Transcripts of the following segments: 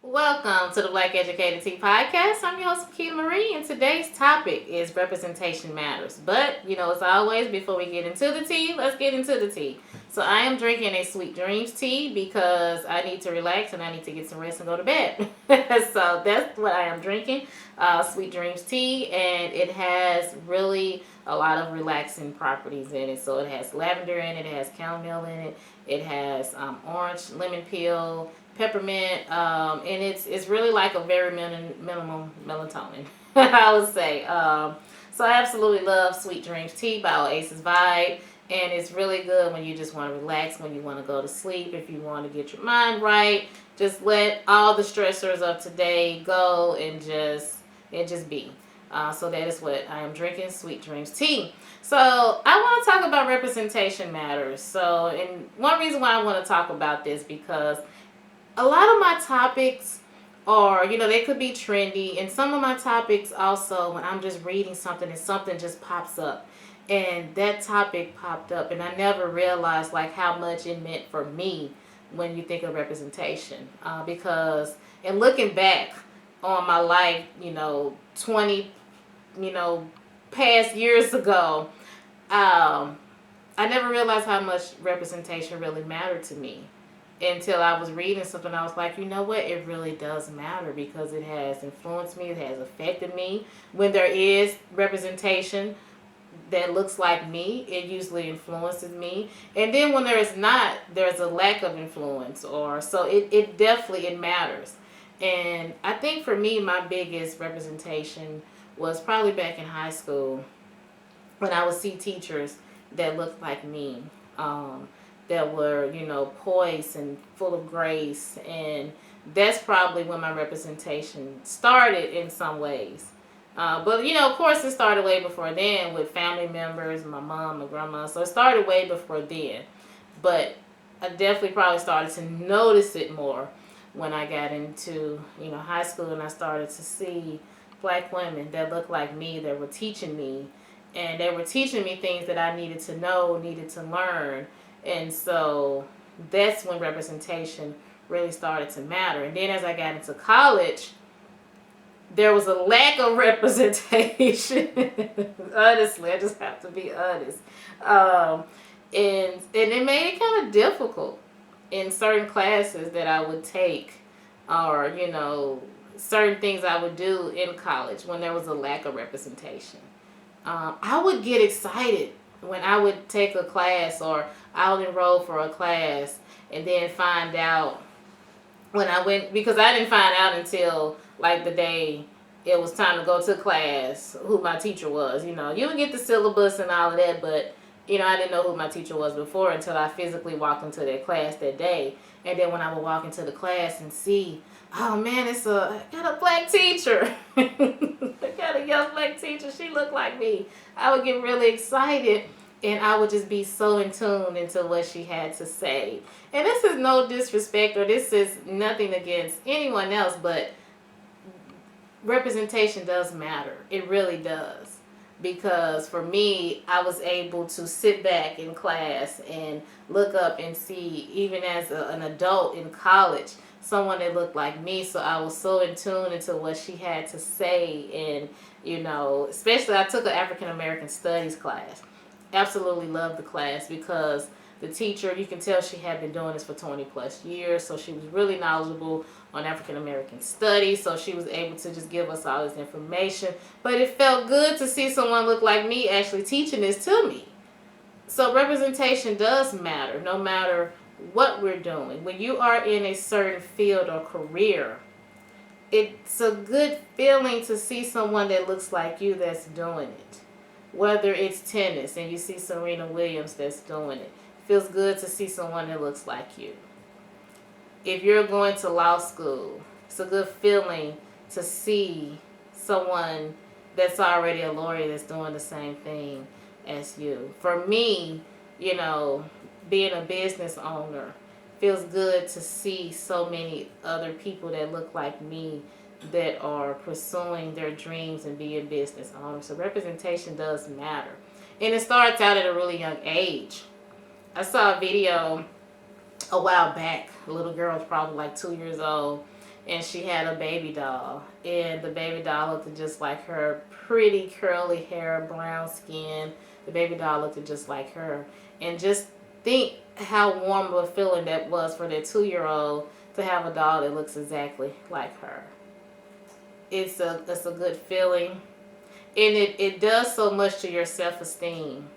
Welcome to the Black Educated Tea Podcast. I'm your host, Makeda Marie, and today's topic is representation matters. But, as always, before we get into the tea, let's get into the tea. So I am drinking a Sweet Dreams tea because I need to relax and I need to get some rest and go to bed. So that's what I am drinking, Sweet Dreams tea, and it has really a lot of relaxing properties in it. So it has lavender in it, it has chamomile in it, it has orange, lemon peel, peppermint, and it's really like a very minimum melatonin, I would say. So I absolutely love Sweet Dreams tea by Oasis Vibe, and it's really good when you just want to relax, when you want to go to sleep, if you want to get your mind right, just let all the stressors of today go and just be. So that is what I am drinking, Sweet Dreams tea. So I want to talk about representation matters. So, and one reason why I want to talk about this because a lot of my topics are, they could be trendy. And some of my topics also, when I'm just reading something and something just pops up. And that topic popped up and I never realized like how much it meant for me when you think of representation. Because, and looking back on my life, 20, past years ago, I never realized how much representation really mattered to me until I was reading something. I was like, you know what? It really does matter because it has influenced me. It has affected me. When there is representation that looks like me, it usually influences me. And then when there is not, there's a lack of influence. Or so it definitely it matters. And I think for me, my biggest representation was probably back in high school when I would see teachers that looked like me. That were, poised and full of grace. And that's probably when my representation started in some ways. But, of course, it started way before then with family members, my mom, my grandma. So it started way before then. But I definitely probably started to notice it more when I got into, high school and I started to see black women that looked like me, that were teaching me. And they were teaching me things that I needed to know, needed to learn. And so that's when representation really started to matter. And then as I got into college, there was a lack of representation. Honestly, I just have to be honest. And it made it kind of difficult in certain classes that I would take or, certain things I would do in college when there was a lack of representation. I would get excited when I would take a class or I would enroll for a class and then find out when I went, because I didn't find out until like the day it was time to go to class who my teacher was. You would get the syllabus and all of that, but I didn't know who my teacher was before until I physically walked into that class that day. And then when I would walk into the class and see, oh man, I got a black teacher. I got a young black teacher. She looked like me. I would get really excited and I would just be so in tune into what she had to say. And this is no disrespect or this is nothing against anyone else, but representation does matter. It really does. Because for me, I was able to sit back in class and look up and see, even as an adult in college, someone that looked like me. So I was so in tune into what she had to say. And, especially I took an African American Studies class. Absolutely loved the class because the teacher, you can tell she had been doing this for 20 plus years. So she was really knowledgeable on African American studies. So she was able to just give us all this information. But it felt good to see someone look like me actually teaching this to me. So representation does matter no matter what we're doing. When you are in a certain field or career, it's a good feeling to see someone that looks like you that's doing it. Whether it's tennis and you see Serena Williams that's doing it. Feels good to see someone that looks like you. If you're going to law school, it's a good feeling to see someone that's already a lawyer that's doing the same thing as you. For me, being a business owner, feels good to see so many other people that look like me that are pursuing their dreams and being business owners. So representation does matter. And it starts out at a really young age. I saw a video a while back. A little girl was probably like 2 years old. and she had a baby doll, and the baby doll looked just like her, pretty curly hair, brown skin. The baby doll looked just like her, and just think how warm of a feeling that was for that 2-year-old to have a doll that looks exactly like her. It's a good feeling, and it does so much to your self-esteem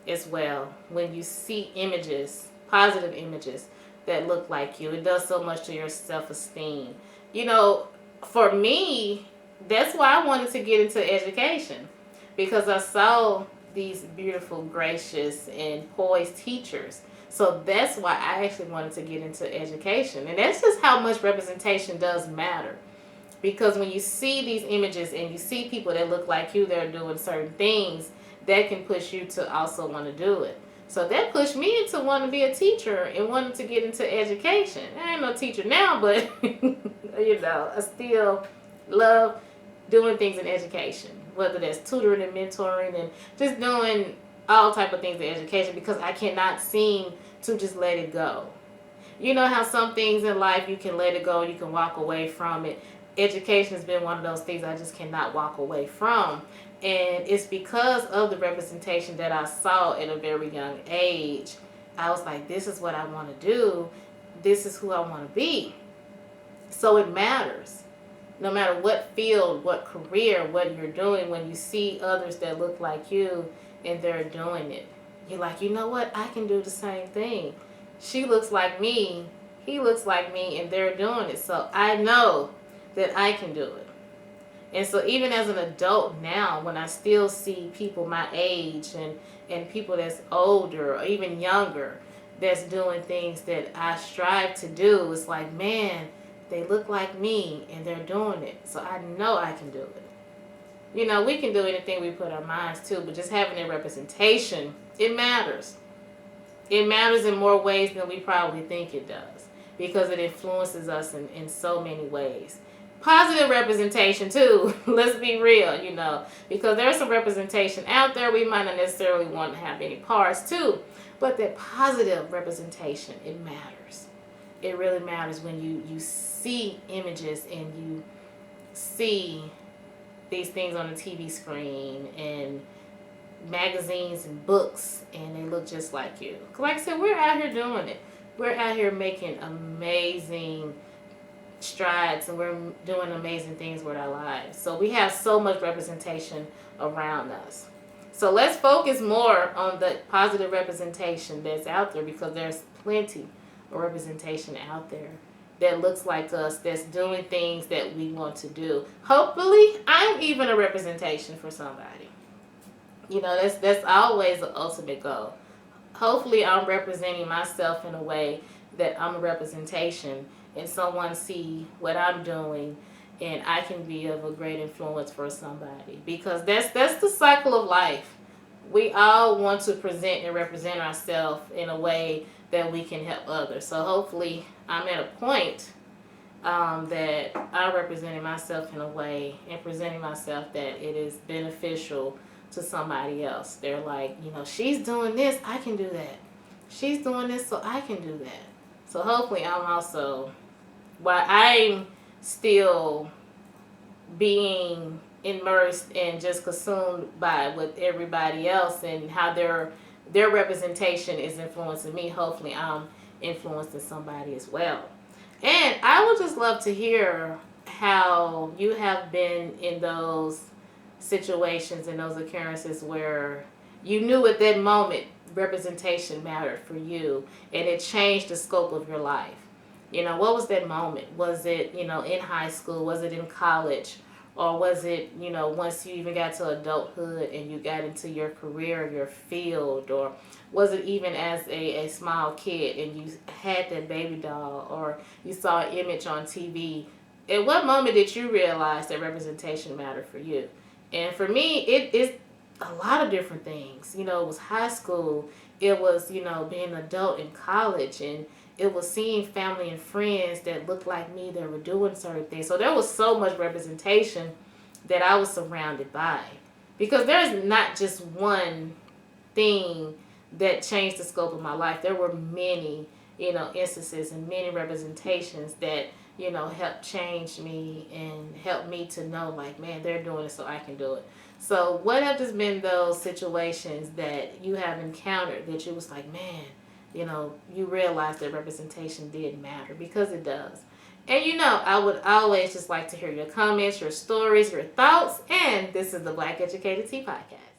as well when you see images, positive images that look like you. It does so much to your self-esteem. You know, for me, that's why I wanted to get into education, because I saw these beautiful, gracious, and poised teachers. So that's why I actually wanted to get into education. And that's just how much representation does matter. Because when you see these images and you see people that look like you, they're doing certain things, that can push you to also want to do it. So that pushed me into wanting to be a teacher and wanting to get into education. I ain't no teacher now, but you know, I still love doing things in education, whether that's tutoring and mentoring and just doing all type of things in education, because I cannot seem to just let it go. You know how some things in life you can let it go, you can walk away from it. Education has been one of those things I just cannot walk away from. And it's because of the representation that I saw at a very young age. I was like, this is what I want to do. This is who I want to be. So it matters. No matter what field, what career, what you're doing, when you see others that look like you and they're doing it, you're like, you know what? I can do the same thing. She looks like me. He looks like me, and they're doing it. So I know that I can do it. And so even as an adult now, when I still see people my age and people that's older or even younger that's doing things that I strive to do, it's like, man, they look like me and they're doing it. So I know I can do it. You know, we can do anything we put our minds to, but just having a representation, it matters. It matters in more ways than we probably think it does, because it influences us in so many ways. Positive representation too. Let's be real, you know, because there's some representation out there we might not necessarily want to have any parts too, but that positive representation, it matters. It really matters when you see images and you see these things on the TV screen and magazines and books, and they look just like you. Like I said, we're out here doing it. We're out here making amazing strides, and we're doing amazing things with our lives. So we have so much representation around us. So let's focus more on the positive representation that's out there, because there's plenty of representation out there that looks like us, that's doing things that we want to do. Hopefully, I'm even a representation for somebody. You know, that's always the ultimate goal. Hopefully, I'm representing myself in a way that I'm a representation, and someone see what I'm doing, and I can be of a great influence for somebody. Because that's the cycle of life. We all want to present and represent ourselves in a way that we can help others. So hopefully I'm at a point that I'm representing myself in a way and presenting myself that it is beneficial to somebody else. They're like, you know, she's doing this, I can do that. She's doing this, so I can do that. So hopefully I'm also, while I'm still being immersed and just consumed by with everybody else and how their representation is influencing me, hopefully I'm influencing somebody as well. And I would just love to hear how you have been in those situations and those occurrences where you knew at that moment representation mattered for you and it changed the scope of your life. You know, what was that moment? Was it, you know, in high school? Was it in college? Or was it, you know, once you even got to adulthood and you got into your career, your field? Or was it even as a small kid and you had that baby doll, or you saw an image on TV? At what moment did you realize that representation mattered for you? And for me, it is a lot of different things. You know, it was high school. It was, you know, being an adult in college, and it was seeing family and friends that looked like me that were doing certain things. So there was so much representation that I was surrounded by. Because there's not just one thing that changed the scope of my life. There were many, you know, instances and many representations that, helped change me and helped me to know, like, man, they're doing it so I can do it. So what have just been those situations that you have encountered that you was like, man, you realize that representation did matter, because it does. And I would always just like to hear your comments, your stories, your thoughts, and this is the Black Educated Tea Podcast.